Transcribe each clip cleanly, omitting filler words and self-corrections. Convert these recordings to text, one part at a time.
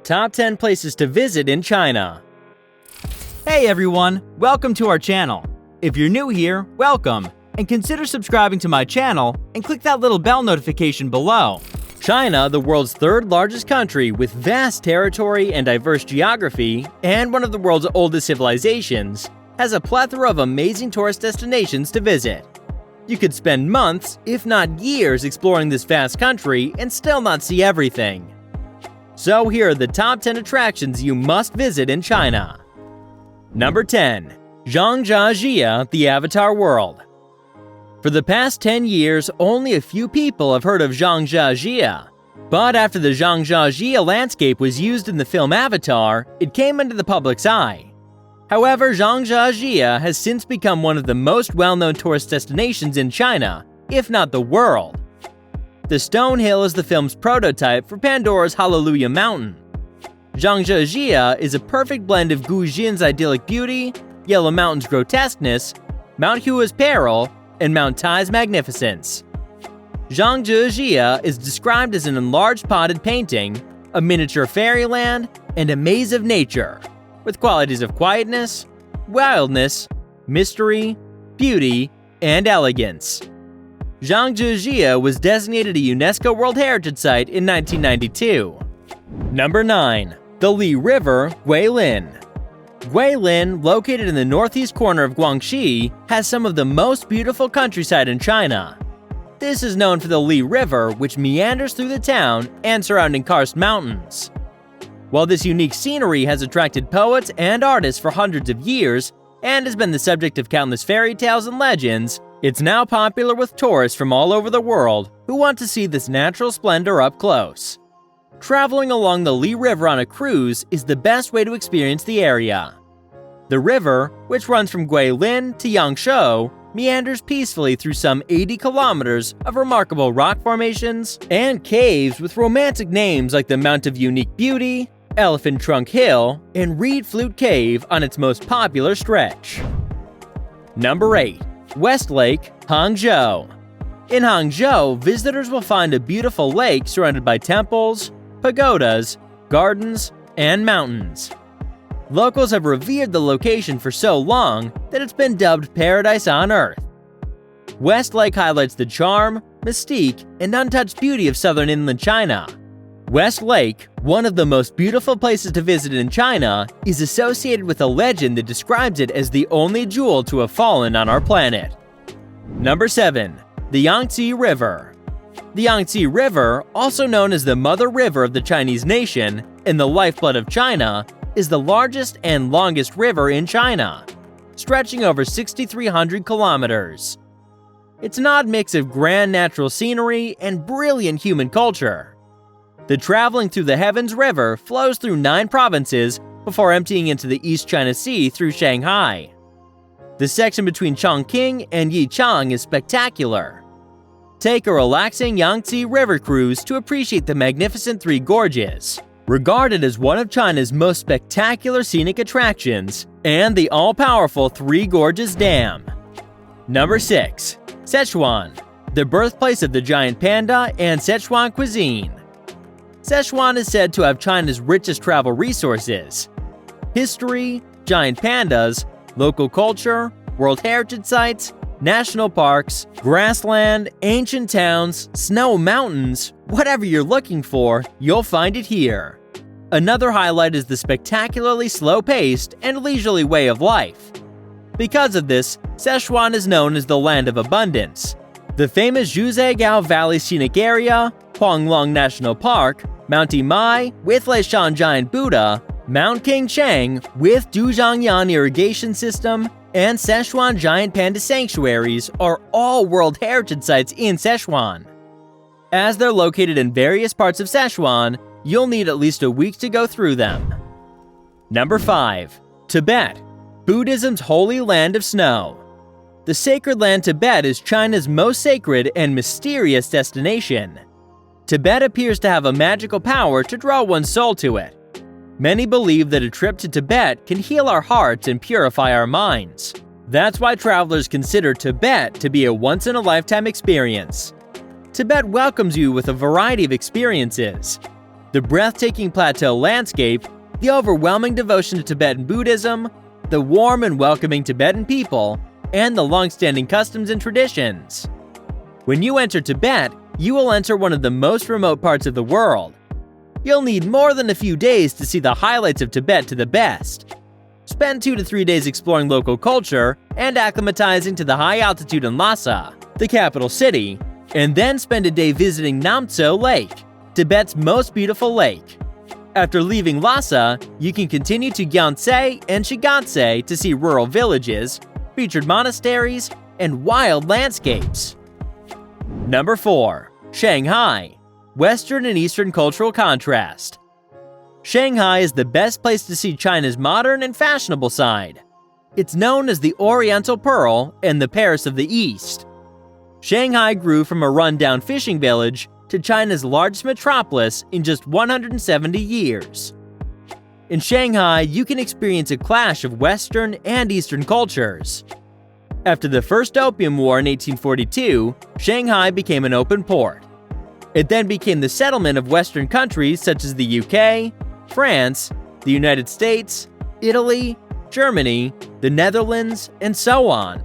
Top 10 places to visit in China. Hey everyone, welcome to our channel. If you're new here, welcome, and consider subscribing to my channel and click that little bell notification below. China, the world's third largest country with vast territory and diverse geography, and one of the world's oldest civilizations, has a plethora of amazing tourist destinations to visit. You could spend months, if not years, exploring this vast country and still not see everything. So here are the top 10 attractions you must visit in China. Number 10. Zhangjiajie, the Avatar World. For the past 10 years, only a few people have heard of Zhangjiajie. But after the Zhangjiajie landscape was used in the film Avatar, it came into the public's eye. However, Zhangjiajie has since become one of the most well-known tourist destinations in China, if not the world. The stone hill is the film's prototype for Pandora's Hallelujah Mountain. Zhangjiajie is a perfect blend of Guilin's idyllic beauty, Yellow Mountain's grotesqueness, Mount Hua's peril, and Mount Tai's magnificence. Zhangjiajie is described as an enlarged potted painting, a miniature fairyland, and a maze of nature, with qualities of quietness, wildness, mystery, beauty, and elegance. Zhangjiajie was designated a UNESCO World Heritage Site in 1992. Number 9. The Li River, Guilin. Guilin, located in the northeast corner of Guangxi, has some of the most beautiful countryside in China. This is known for the Li River, which meanders through the town and surrounding karst mountains. While this unique scenery has attracted poets and artists for hundreds of years and has been the subject of countless fairy tales and legends, it's now popular with tourists from all over the world who want to see this natural splendor up close. Traveling along the Li River on a cruise is the best way to experience the area. The river, which runs from Guilin to Yangtze, meanders peacefully through some 80 kilometers of remarkable rock formations and caves with romantic names like the Mount of Unique Beauty, Elephant Trunk Hill, and Reed Flute Cave on its most popular stretch. Number 8. West Lake, Hangzhou. In Hangzhou, visitors will find a beautiful lake surrounded by temples, pagodas, gardens, and mountains. Locals have revered the location for so long that it's been dubbed Paradise on Earth. West Lake highlights the charm, mystique, and untouched beauty of southern inland China. West Lake, one of the most beautiful places to visit in China, is associated with a legend that describes it as the only jewel to have fallen on our planet. Number 7. The Yangtze River. The Yangtze River, also known as the Mother River of the Chinese nation and the lifeblood of China, is the largest and longest river in China, stretching over 6,300 kilometers. It's an odd mix of grand natural scenery and brilliant human culture. The traveling through the Heavens River flows through 9 provinces before emptying into the East China Sea through Shanghai. The section between Chongqing and Yichang is spectacular. Take a relaxing Yangtze River cruise to appreciate the magnificent Three Gorges, regarded as one of China's most spectacular scenic attractions, and the all-powerful Three Gorges Dam. Number 6. Sichuan, the birthplace of the Giant Panda and Sichuan cuisine. Sichuan is said to have China's richest travel resources. History, giant pandas, local culture, World Heritage Sites, national parks, grassland, ancient towns, snow mountains, whatever you're looking for, you'll find it here. Another highlight is the spectacularly slow-paced and leisurely way of life. Because of this, Sichuan is known as the Land of Abundance. The famous Zhuozhigao Valley Scenic Area, Huanglong National Park, Mount Imai with Leishan Giant Buddha, Mount Qingcheng with Duzhangyan Irrigation System, and Sichuan Giant Panda Sanctuaries are all World Heritage Sites in Sichuan. As they're located in various parts of Sichuan, you'll need at least a week to go through them. Number 5. Tibet, Buddhism's holy land of snow. The sacred land Tibet is China's most sacred and mysterious destination. Tibet appears to have a magical power to draw one's soul to it. Many believe that a trip to Tibet can heal our hearts and purify our minds. That's why travelers consider Tibet to be a once-in-a-lifetime experience. Tibet welcomes you with a variety of experiences. The breathtaking plateau landscape, the overwhelming devotion to Tibetan Buddhism, the warm and welcoming Tibetan people, and the long-standing customs and traditions. When you enter Tibet, you will enter one of the most remote parts of the world. You'll need more than a few days to see the highlights of Tibet to the best. Spend 2 to 3 days exploring local culture and acclimatizing to the high altitude in Lhasa, the capital city, and then spend a day visiting Namtso Lake, Tibet's most beautiful lake. After leaving Lhasa, you can continue to Yangtze and Zhangjiajie to see rural villages, featured monasteries, and wild landscapes. Number 4. Shanghai. Western and Eastern cultural contrast. Shanghai is the best place to see China's modern and fashionable side. It's known as the Oriental Pearl and the Paris of the East. Shanghai grew from a run-down fishing village to China's largest metropolis in just 170 years. In Shanghai, you can experience a clash of Western and Eastern cultures. After the First Opium War in 1842, Shanghai became an open port. It then became the settlement of Western countries such as the UK, France, the United States, Italy, Germany, the Netherlands, and so on.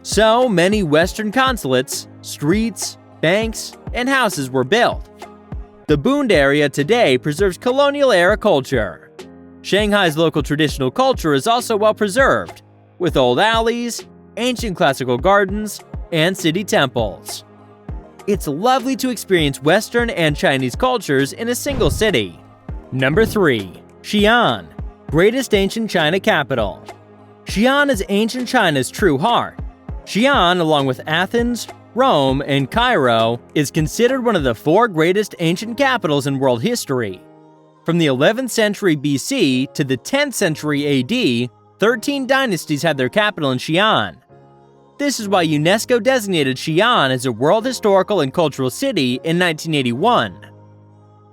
So many Western consulates, streets, banks, and houses were built. The Bund area today preserves colonial-era culture. Shanghai's local traditional culture is also well preserved, with old alleys, ancient classical gardens, and city temples. It's lovely to experience Western and Chinese cultures in a single city. Number 3. Xian, greatest ancient China capital. Xian is ancient China's true heart. Xian, along with Athens, Rome, and Cairo, is considered one of the 4 greatest ancient capitals in world history. From the 11th century BC to the 10th century AD, 13 dynasties had their capital in Xian. This is why UNESCO designated Xian as a World Historical and Cultural City in 1981.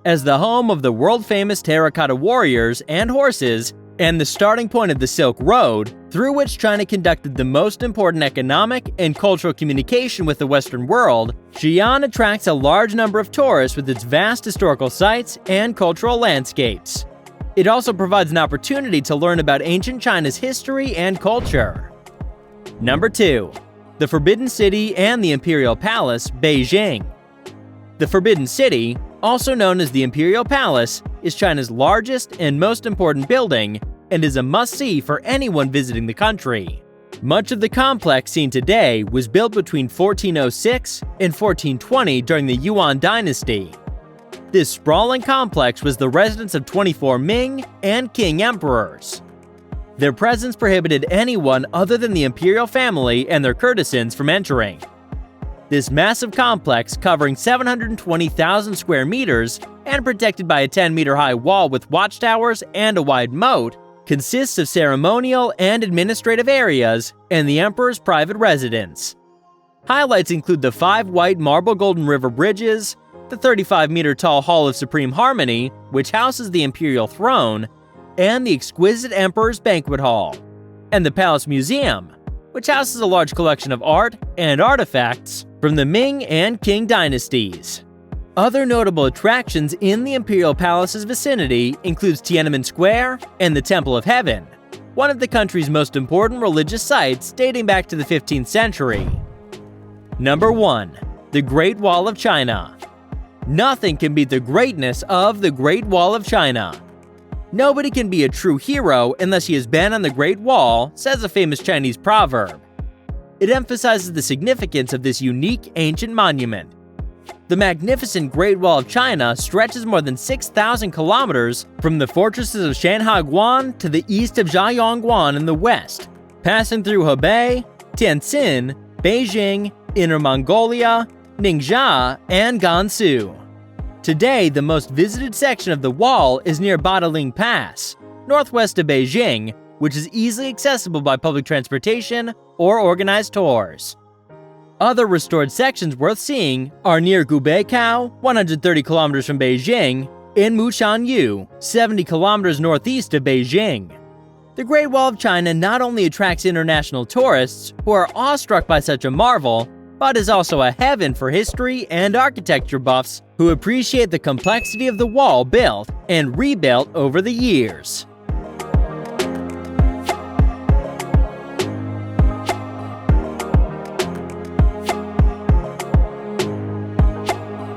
As the home of the world-famous terracotta warriors and horses, and the starting point of the Silk Road, through which China conducted the most important economic and cultural communication with the Western world, Xian attracts a large number of tourists with its vast historical sites and cultural landscapes. It also provides an opportunity to learn about ancient China's history and culture. Number 2. The Forbidden City and the Imperial Palace, Beijing. The Forbidden City, also known as the Imperial Palace, is China's largest and most important building and is a must-see for anyone visiting the country. Much of the complex seen today was built between 1406 and 1420 during the Yuan dynasty. This sprawling complex was the residence of 24 Ming and Qing emperors. Their presence prohibited anyone other than the imperial family and their courtesans from entering. This massive complex, covering 720,000 square meters and protected by a 10-meter-high wall with watchtowers and a wide moat, consists of ceremonial and administrative areas and the emperor's private residence. Highlights include the 5 white marble Golden River bridges, the 35-meter-tall Hall of Supreme Harmony, which houses the imperial throne, and the exquisite Emperor's Banquet Hall, and the Palace Museum, which houses a large collection of art and artifacts from the Ming and Qing dynasties. Other notable attractions in the Imperial Palace's vicinity includes Tiananmen Square and the Temple of Heaven, one of the country's most important religious sites dating back to the 15th century. Number 1. The Great Wall of China. Nothing can beat the greatness of the Great Wall of China. Nobody can be a true hero unless he has been on the Great Wall, says a famous Chinese proverb. It emphasizes the significance of this unique ancient monument. The magnificent Great Wall of China stretches more than 6,000 kilometers from the fortresses of Shanhaiguan to the east of Zhangjiajie in the west, passing through Hebei, Tianjin, Beijing, Inner Mongolia, Ningxia, and Gansu. Today, the most visited section of the wall is near Badaling Pass, northwest of Beijing, which is easily accessible by public transportation or organized tours. Other restored sections worth seeing are near Gubeikao, 130 kilometers from Beijing, and Mushanyu, 70 kilometers northeast of Beijing. The Great Wall of China not only attracts international tourists who are awestruck by such a marvel, but is also a heaven for history and architecture buffs who appreciate the complexity of the wall built and rebuilt over the years.